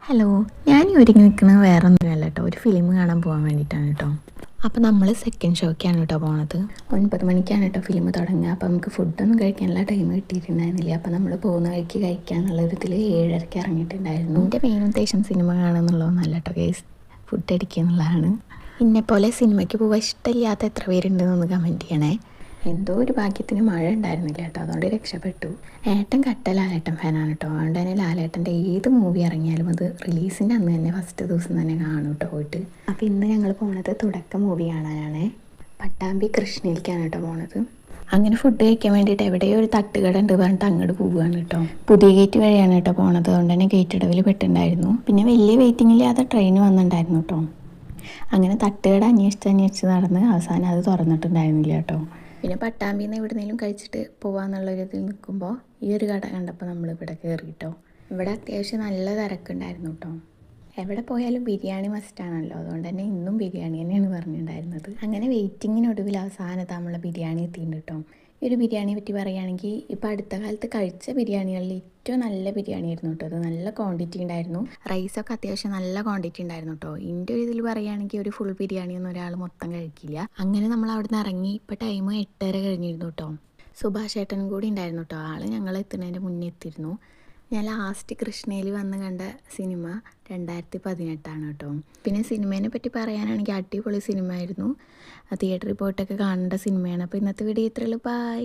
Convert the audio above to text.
Hello, ഞാൻ ഈ ഒരുങ്ങി നിൽക്കുന്നത് വേറെ ഒന്നുമല്ല കേട്ടോ, ഒരു ഫിലിം കാണാൻ പോകാൻ വേണ്ടിയിട്ടാണ് കേട്ടോ. അപ്പോൾ നമ്മൾ സെക്കൻഡ് ഷോയ്ക്കാണ് കേട്ടോ പോണത്. 9 മണിക്കാണ് കേട്ടോ ഫിലിം തുടങ്ങുക. അപ്പോൾ നമുക്ക് ഫുഡൊന്നും കഴിക്കാനുള്ള ടൈം കിട്ടിയിട്ടുണ്ടായിരുന്നില്ല. അപ്പോൾ നമ്മൾ പോകുന്ന വഴിക്ക് കഴിക്കാന്നുള്ള ഒരു ഇതിൽ 7:30 ഇറങ്ങിയിട്ടുണ്ടായിരുന്നു. എൻ്റെ മെയിൻ ഉദ്ദേശം സിനിമ കാണുന്നുള്ളതൊന്നല്ല കേട്ടോ ഗൈസ്, ഫുഡ് അടിക്കുക എന്നുള്ളതാണ്. എന്നെപ്പോലെ സിനിമയ്ക്ക് പോകാൻ ഇഷ്ടമില്ലാത്ത എത്ര പേരുണ്ടെന്നൊന്ന് കമൻറ്റ് ചെയ്യണേ. എന്തോ ഒരു ഭാഗ്യത്തിന് മഴ ഉണ്ടായിരുന്നില്ല കേട്ടോ, അതുകൊണ്ട് രക്ഷപ്പെട്ടു. ഏട്ടൻ കട്ട ലാലേട്ടൻ ഫാനാണ് കേട്ടോ. അതുകൊണ്ട് തന്നെ ലാലേട്ടൻ്റെ ഏത് മൂവി ഇറങ്ങിയാലും അത് റിലീസിൻ്റെ അന്ന് തന്നെ ഫസ്റ്റ് ദിവസം തന്നെ കാണും കേട്ടോ പോയിട്ട്. അപ്പോൾ ഇന്ന് ഞങ്ങൾ പോണത് തുടക്കം മൂവി കാണാനാണ്. പട്ടാമ്പി കൃഷ്ണയിലേക്കാണ് കേട്ടോ പോണത്. അങ്ങനെ ഫുഡ് കഴിക്കാൻ വേണ്ടിയിട്ട് എവിടെയോ ഒരു തട്ടുകട ഉണ്ട് പറഞ്ഞിട്ട് അങ്ങോട്ട് പോവുകയാണ് കേട്ടോ. പുതിയ ഗേറ്റ് വഴിയാണ് കേട്ടോ പോണത്, അതുകൊണ്ട് തന്നെ ഗേറ്റ് ഇടവിൽ പെട്ടുണ്ടായിരുന്നു. പിന്നെ വലിയ വെയിറ്റിങ്ങില്ലാതെ ട്രെയിൻ വന്നിട്ടുണ്ടായിരുന്നു കേട്ടോ. അങ്ങനെ തട്ടുകട അന്വേഷിച്ച് നടന്ന് അവസാനം അത് തുറന്നിട്ടുണ്ടായിരുന്നില്ല കേട്ടോ. പിന്നെ പട്ടാമ്പിയിൽ നിന്ന് എവിടുന്നേലും കഴിച്ചിട്ട് പോകാമെന്നുള്ളൊരു ഇതിൽ നിൽക്കുമ്പോൾ ഈ ഒരു കട കണ്ടപ്പോൾ നമ്മളിവിടെ കയറി കേട്ടോ. ഇവിടെ അത്യാവശ്യം നല്ല തിരക്കുണ്ടായിരുന്നു കേട്ടോ. എവിടെ പോയാലും ബിരിയാണി മസ്റ്റാണല്ലോ, അതുകൊണ്ട് തന്നെ ഇന്നും ബിരിയാണി തന്നെയാണ് പറഞ്ഞിട്ടുണ്ടായിരുന്നത്. അങ്ങനെ വെയിറ്റിങ്ങിനൊടുവിൽ അവസാനത്ത് നമ്മളെ ബിരിയാണി എത്തിയിട്ടുണ്ട് കേട്ടോ. ഈ ഒരു ബിരിയാണിയെ പറ്റി പറയുകയാണെങ്കിൽ ഇപ്പോൾ അടുത്ത കാലത്ത് കഴിച്ച ബിരിയാണികളിൽ ഏറ്റവും നല്ല ബിരിയാണി ആയിരുന്നു കേട്ടോ. അത് നല്ല ക്വാണ്ടിറ്റി ഉണ്ടായിരുന്നു, റൈസൊക്കെ അത്യാവശ്യം നല്ല ക്വാണ്ടിറ്റി ഉണ്ടായിരുന്നു കേട്ടോ. ഇതിൻ്റെ ഒരു ഇതിൽ പറയുകയാണെങ്കിൽ ഒരു ഫുൾ ബിരിയാണി ഒന്നും ഒരാൾ മൊത്തം കഴിക്കില്ല. അങ്ങനെ നമ്മൾ അവിടെ നിന്ന് ഇറങ്ങി. ഇപ്പോൾ ടൈം 8:30 കഴിഞ്ഞിരുന്നു കേട്ടോ. സുഭാഷ് ഏട്ടനും കൂടി ഉണ്ടായിരുന്നു കേട്ടോ. ആൾ ഞങ്ങൾ എത്തുന്നതിൻ്റെ മുന്നേ എത്തിയിരുന്നു. ഞാൻ ലാസ്റ്റ് കൃഷ്ണയിൽ വന്ന് കണ്ട സിനിമ 2018 കേട്ടോ. പിന്നെ സിനിമേനെ പറ്റി പറയാനാണെങ്കിൽ അടിപൊളി സിനിമ ആയിരുന്നു. തിയേറ്ററിൽ പോയിട്ടൊക്കെ കാണേണ്ട സിനിമയാണ്. അപ്പോൾ ഇന്നത്തെ വീഡിയോ ഇത്രയുള്ളൂ. ബൈ.